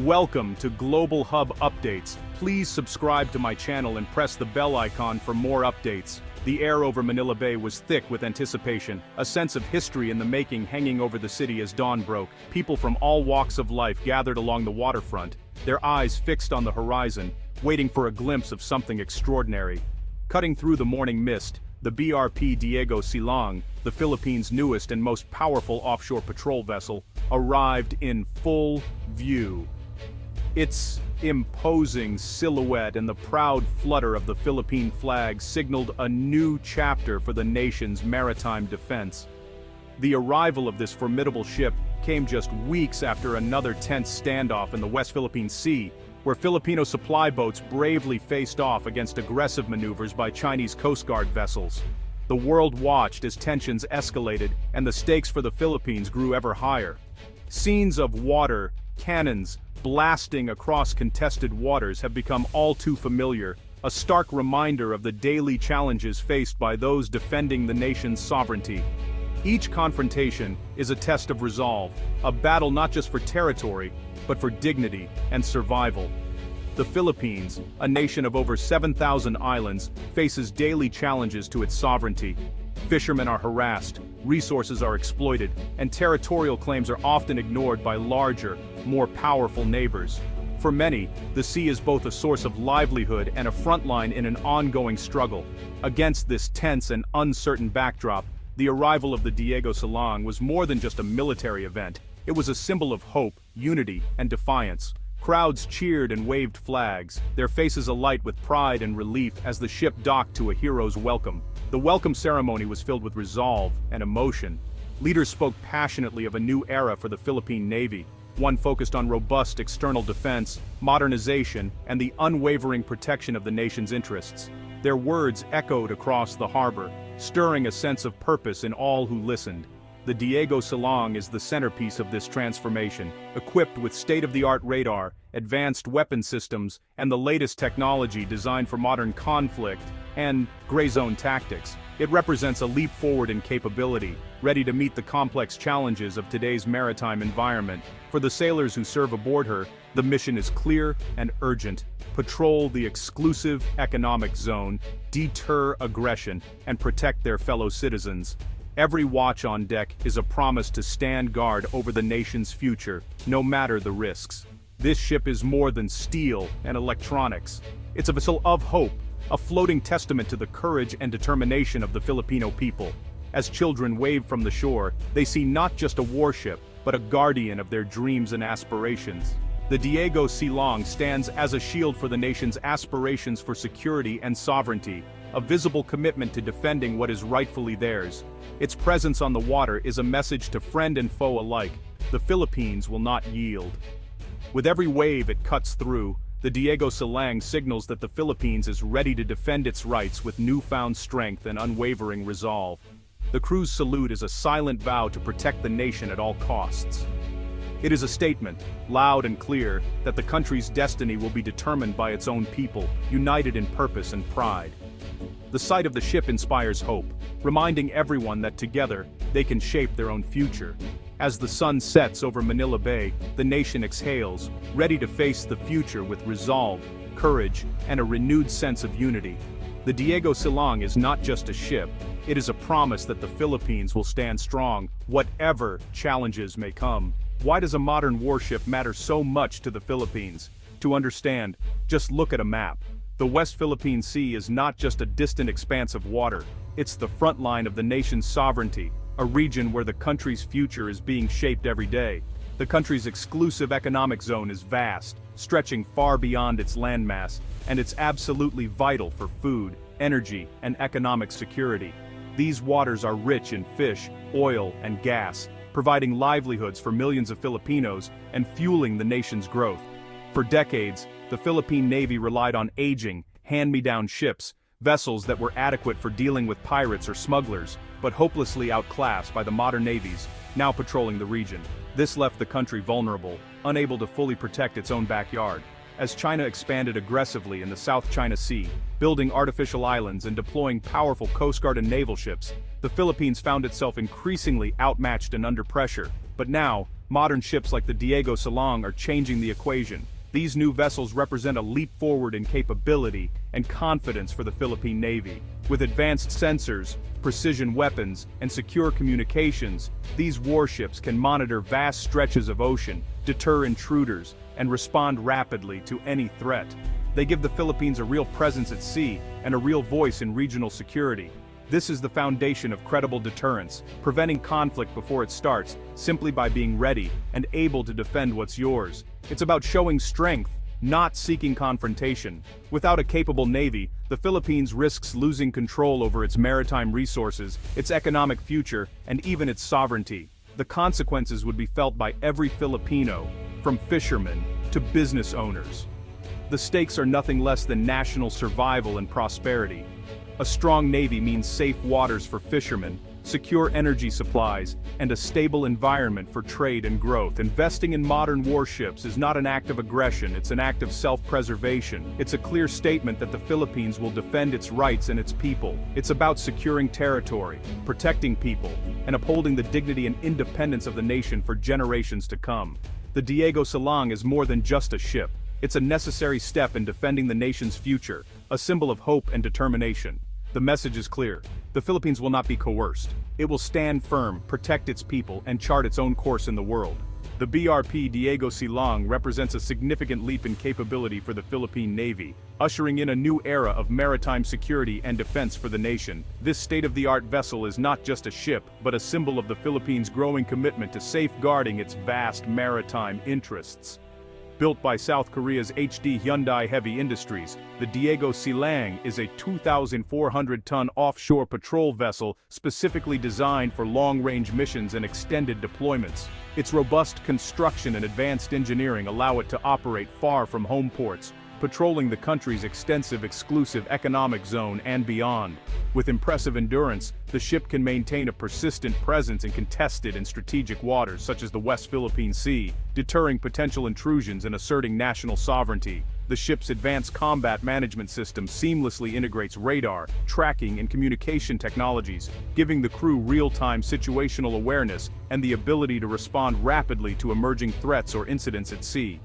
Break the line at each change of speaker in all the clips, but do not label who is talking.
Welcome to Global Hub Updates. Please subscribe to my channel and press the bell icon for more updates. The air over Manila Bay was thick with anticipation, a sense of history in the making hanging over the city as dawn broke. People from all walks of life gathered along the waterfront, their eyes fixed on the horizon, waiting for a glimpse of something extraordinary. Cutting through the morning mist, the BRP Diego Silang, the Philippines' newest and most powerful offshore patrol vessel, arrived in full view. Its imposing silhouette and the proud flutter of the Philippine flag signaled a new chapter for the nation's maritime defense. The arrival of this formidable ship came just weeks after another tense standoff in the West Philippine Sea, where Filipino supply boats bravely faced off against aggressive maneuvers by Chinese Coast Guard vessels. The world watched as tensions escalated and the stakes for the Philippines grew ever higher. Scenes of water, cannons, blasting across contested waters have become all too familiar, a stark reminder of the daily challenges faced by those defending the nation's sovereignty. Each confrontation is a test of resolve, a battle not just for territory, but for dignity and survival. The Philippines, a nation of over 7,000 islands, faces daily challenges to its sovereignty. Fishermen are harassed, resources are exploited, and territorial claims are often ignored by larger, more powerful neighbors. For many, the sea is both a source of livelihood and a front line in an ongoing struggle. Against this tense and uncertain backdrop, the arrival of the Diego Silang was more than just a military event. It was a symbol of hope, unity, and defiance. Crowds cheered and waved flags, their faces alight with pride and relief as the ship docked to a hero's welcome. The welcome ceremony was filled with resolve and emotion. Leaders spoke passionately of a new era for the Philippine Navy, one focused on robust external defense, modernization, and the unwavering protection of the nation's interests. Their words echoed across the harbor, stirring a sense of purpose in all who listened. The Diego Silang is the centerpiece of this transformation, equipped with state-of-the-art radar, advanced weapon systems, and the latest technology designed for modern conflict and gray zone tactics. It represents a leap forward in capability, ready to meet the complex challenges of today's maritime environment. For the sailors who serve aboard her, the mission is clear and urgent. Patrol the exclusive economic zone, deter aggression, and protect their fellow citizens. Every watch on deck is a promise to stand guard over the nation's future, no matter the risks. This ship is more than steel and electronics. It's a vessel of hope, a floating testament to the courage and determination of the Filipino people. As children wave from the shore, they see not just a warship, but a guardian of their dreams and aspirations. The Diego Silang stands as a shield for the nation's aspirations for security and sovereignty, a visible commitment to defending what is rightfully theirs. Its presence on the water is a message to friend and foe alike: the Philippines will not yield. With every wave it cuts through, the Diego Silang signals that the Philippines is ready to defend its rights with newfound strength and unwavering resolve. The crew's salute is a silent vow to protect the nation at all costs. It is a statement, loud and clear, that the country's destiny will be determined by its own people, united in purpose and pride. The sight of the ship inspires hope, reminding everyone that together, they can shape their own future. As the sun sets over Manila Bay, the nation exhales, ready to face the future with resolve, courage, and a renewed sense of unity. The Diego Silang is not just a ship, it is a promise that the Philippines will stand strong, whatever challenges may come. Why does a modern warship matter so much to the Philippines? To understand, just look at a map. The West Philippine Sea is not just a distant expanse of water, it's the front line of the nation's sovereignty, a region where the country's future is being shaped every day. The country's exclusive economic zone is vast, stretching far beyond its landmass, and it's absolutely vital for food, energy, and economic security. These waters are rich in fish, oil, and gas, providing livelihoods for millions of Filipinos and fueling the nation's growth. For decades, the Philippine Navy relied on aging, hand-me-down ships, vessels that were adequate for dealing with pirates or smugglers, but hopelessly outclassed by the modern navies now patrolling the region. This left the country vulnerable, unable to fully protect its own backyard. As China expanded aggressively in the South China Sea, building artificial islands and deploying powerful Coast Guard and naval ships, the Philippines found itself increasingly outmatched and under pressure. But now, Modern ships like the Diego Salong are changing the equation. These new vessels represent a leap forward in capability and confidence for the Philippine Navy. With advanced sensors, precision weapons, and secure communications, these warships can monitor vast stretches of ocean, deter intruders, and respond rapidly to any threat. They give the Philippines a real presence at sea and a real voice in regional security. This is the foundation of credible deterrence, preventing conflict before it starts, simply by being ready and able to defend what's yours. It's about showing strength, not seeking confrontation. Without a capable navy, the Philippines risks losing control over its maritime resources, its economic future, and even its sovereignty. The consequences would be felt by every Filipino, from fishermen to business owners. The stakes are nothing less than national survival and prosperity. A strong navy means safe waters for fishermen, secure energy supplies, and a stable environment for trade and growth. Investing in modern warships is not an act of aggression, it's an act of self-preservation. It's a clear statement that the Philippines will defend its rights and its people. It's about securing territory, protecting people, and upholding the dignity and independence of the nation for generations to come. The Diego Salong is more than just a ship. It's a necessary step in defending the nation's future, a symbol of hope and determination. The message is clear. The Philippines will not be coerced. It will stand firm, protect its people, and chart its own course in the world. The BRP Diego Salong represents a significant leap in capability for the Philippine Navy, ushering in a new era of maritime security and defense for the nation. This state-of-the-art vessel is not just a ship, but a symbol of the Philippines' growing commitment to safeguarding its vast maritime interests. Built by South Korea's HD Hyundai Heavy Industries, the Diego Salong is a 2,400-ton offshore patrol vessel specifically designed for long-range missions and extended deployments. Its robust construction and advanced engineering allow it to operate far from home ports, patrolling the country's extensive exclusive economic zone and beyond. With impressive endurance, the ship can maintain a persistent presence in contested and strategic waters such as the West Philippine Sea, deterring potential intrusions and asserting national sovereignty. The ship's advanced combat management system seamlessly integrates radar, tracking, and communication technologies, giving the crew real-time situational awareness and the ability to respond rapidly to emerging threats or incidents at sea.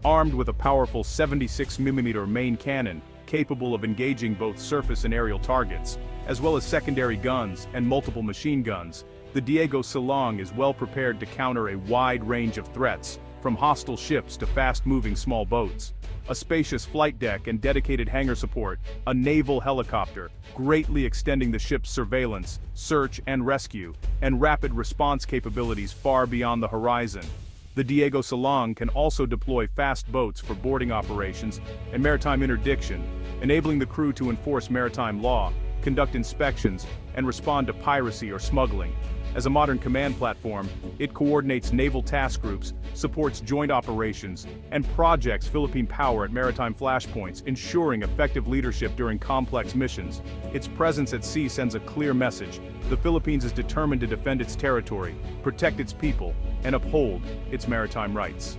Armed with a powerful 76mm main cannon, capable of engaging both surface and aerial targets, as well as secondary guns and multiple machine guns, the Diego Salong is well prepared to counter a wide range of threats, from hostile ships to fast-moving small boats. A spacious flight deck and dedicated hangar support, a naval helicopter, greatly extending the ship's surveillance, search and rescue, and rapid response capabilities far beyond the horizon. The Diego Salong can also deploy fast boats for boarding operations and maritime interdiction, enabling the crew to enforce maritime law, conduct inspections, and respond to piracy or smuggling. As a modern command platform, it coordinates naval task groups, supports joint operations, and projects Philippine power at maritime flashpoints, ensuring effective leadership during complex missions. Its presence at sea sends a clear message. The Philippines is determined to defend its territory, protect its people, and uphold its maritime rights.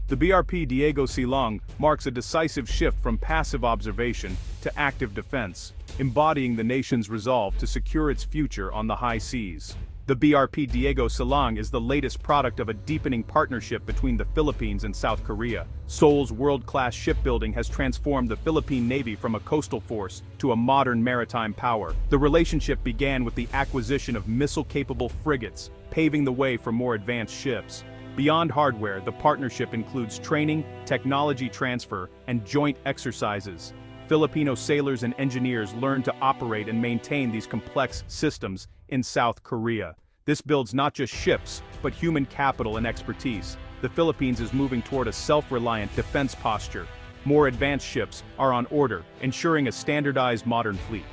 The BRP Diego Salong marks a decisive shift from passive observation to active defense, embodying the nation's resolve to secure its future on the high seas. The BRP Diego Salong is the latest product of a deepening partnership between the Philippines and South Korea. Seoul's world-class shipbuilding has transformed the Philippine Navy from a coastal force to a modern maritime power. The relationship began with the acquisition of missile-capable frigates, paving the way for more advanced ships. Beyond hardware, the partnership includes training, technology transfer, and joint exercises. Filipino sailors and engineers learn to operate and maintain these complex systems in South Korea. This builds not just ships, but human capital and expertise. The Philippines is moving toward a self-reliant defense posture. More advanced ships are on order, ensuring a standardized modern fleet.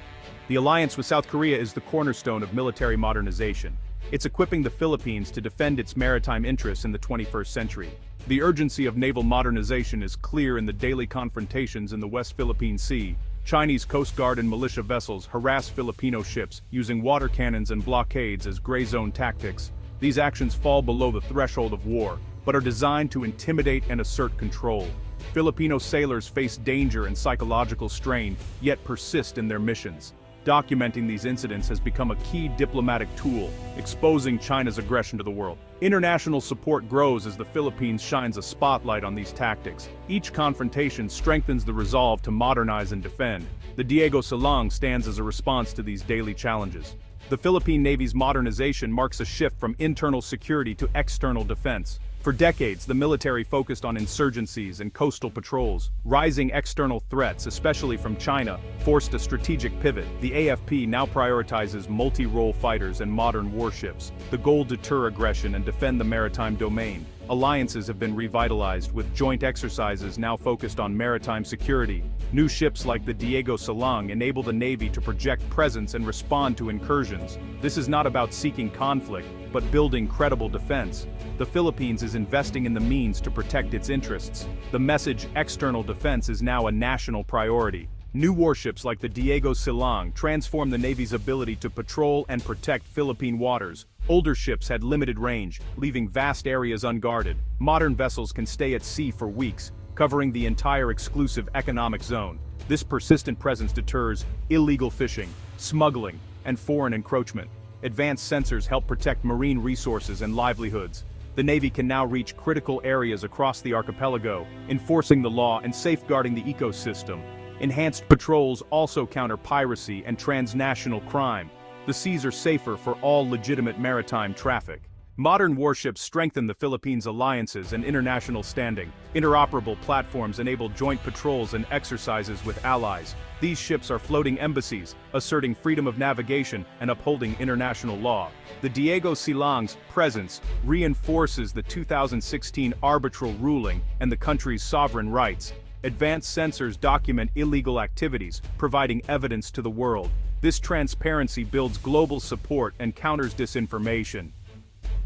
The alliance with South Korea is the cornerstone of military modernization. It's equipping the Philippines to defend its maritime interests in the 21st century. The urgency of naval modernization is clear in the daily confrontations in the West Philippine Sea. Chinese Coast Guard and militia vessels harass Filipino ships, using water cannons and blockades as gray zone tactics. These actions fall below the threshold of war, but are designed to intimidate and assert control. Filipino sailors face danger and psychological strain, yet persist in their missions. Documenting these incidents has become a key diplomatic tool, exposing China's aggression to the world. International support grows as the Philippines shines a spotlight on these tactics. Each confrontation strengthens the resolve to modernize and defend. The Diego Silang stands as a response to these daily challenges. The Philippine Navy's modernization marks a shift from internal security to external defense. For decades, the military focused on insurgencies and coastal patrols. Rising external threats, especially from China, forced a strategic pivot. The AFP now prioritizes multi-role fighters and modern warships. The goal: deter aggression and defend the maritime domain. Alliances have been revitalized, with joint exercises now focused on maritime security. New ships like the Diego Silang enable the Navy to project presence and respond to incursions. This is not about seeking conflict, but building credible defense. The Philippines is investing in the means to protect its interests. The message: external defense is now a national priority. New warships like the Diego Silang transform the Navy's ability to patrol and protect Philippine waters. Older ships had limited range, leaving vast areas unguarded. Modern vessels can stay at sea for weeks, covering the entire exclusive economic zone. This persistent presence deters illegal fishing, smuggling, and foreign encroachment. Advanced sensors help protect marine resources and livelihoods. The Navy can now reach critical areas across the archipelago, enforcing the law and safeguarding the ecosystem. Enhanced patrols also counter piracy and transnational crime. The seas are safer for all legitimate maritime traffic. Modern warships strengthen the Philippines' alliances and international standing. Interoperable platforms enable joint patrols and exercises with allies. These ships are floating embassies, asserting freedom of navigation and upholding international law. The Diego Silang's presence reinforces the 2016 arbitral ruling and the country's sovereign rights. Advanced sensors document illegal activities, providing evidence to the world. This transparency builds global support and counters disinformation.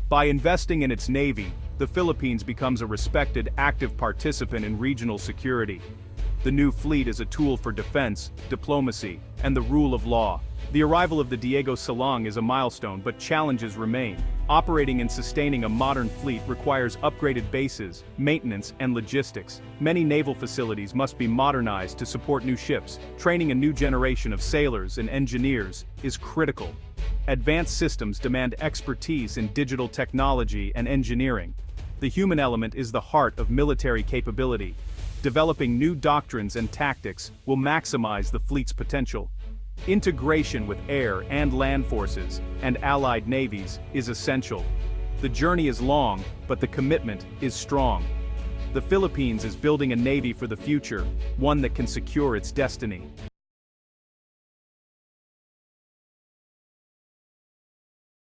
By investing in its Navy, the Philippines becomes a respected, active participant in regional security. The new fleet is a tool for defense, diplomacy, and the rule of law. The arrival of the Diego Silang is a milestone, but challenges remain. Operating and sustaining a modern fleet requires upgraded bases, maintenance, and logistics. Many naval facilities must be modernized to support new ships. Training a new generation of sailors and engineers is critical. Advanced systems demand expertise in digital technology and engineering. The human element is the heart of military capability. Developing new doctrines and tactics will maximize the fleet's potential. Integration with air and land forces and allied navies is essential. The journey is long, but the commitment is strong. The Philippines is building a navy for the future, one that can secure its destiny.